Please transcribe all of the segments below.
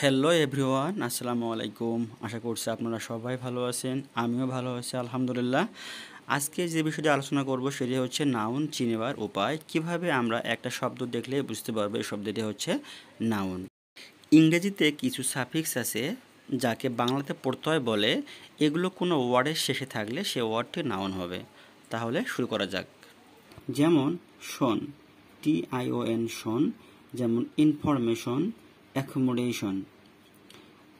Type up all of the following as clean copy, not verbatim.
Hello everyone, আসসালামু আলাইকুম। আশা করছি আপনারা সবাই ভালো আছেন, আমিও ভালো আছি আলহামদুলিল্লাহ। আজকে যে বিষয়টি আলোচনা করব সেটি হচ্ছে নাউন চিনিবার উপায়। কিভাবে আমরা একটা শব্দ দেখলে বুঝতে পারবো এই শব্দটি হচ্ছে নাউন। ইংরেজিতে কিছু সাফিক্স আছে যাকে বাংলাতে প্রত্যয় বলে। এগুলো কোনো ওয়ার্ডের শেষে থাকলে সে ওয়ার্ডটি নাউন হবে। তাহলে শুরু করা যাক। যেমন শন, TION শন, যেমন ইনফরমেশন, অ্যাকোমোডেশন।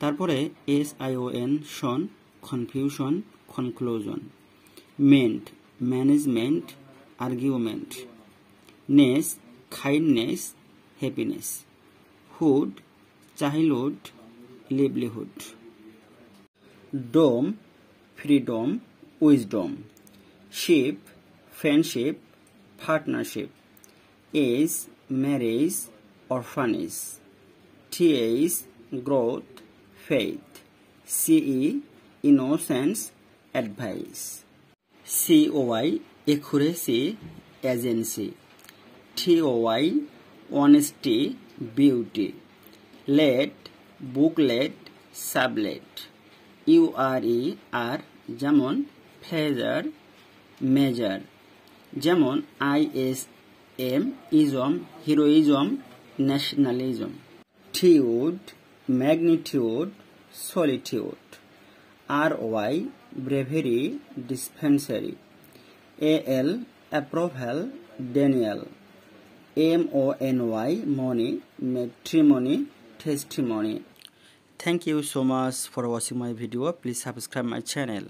তারপরে SION sion, confusion, conclusion. Ment, management, argument. Ness, kindness, happiness. Hood, childhood, livelihood. Dom, freedom, wisdom. Ship, friendship, partnership. Age, marriage, orphanage. TH, growth, faith. CE, innocence, advice. COI, accuracy, agency. TOY, honesty, beauty. Let, booklet, sublet. URE, R, যেমন pleasure, measure. যেমন ISM, ism, heroism, nationalism. Tude, magnitude, solitude. RY, bravery, dispensary. AL, approval, Daniel. MONY, money, matrimony, testimony. Thank you so much for watching my video. Please subscribe my channel.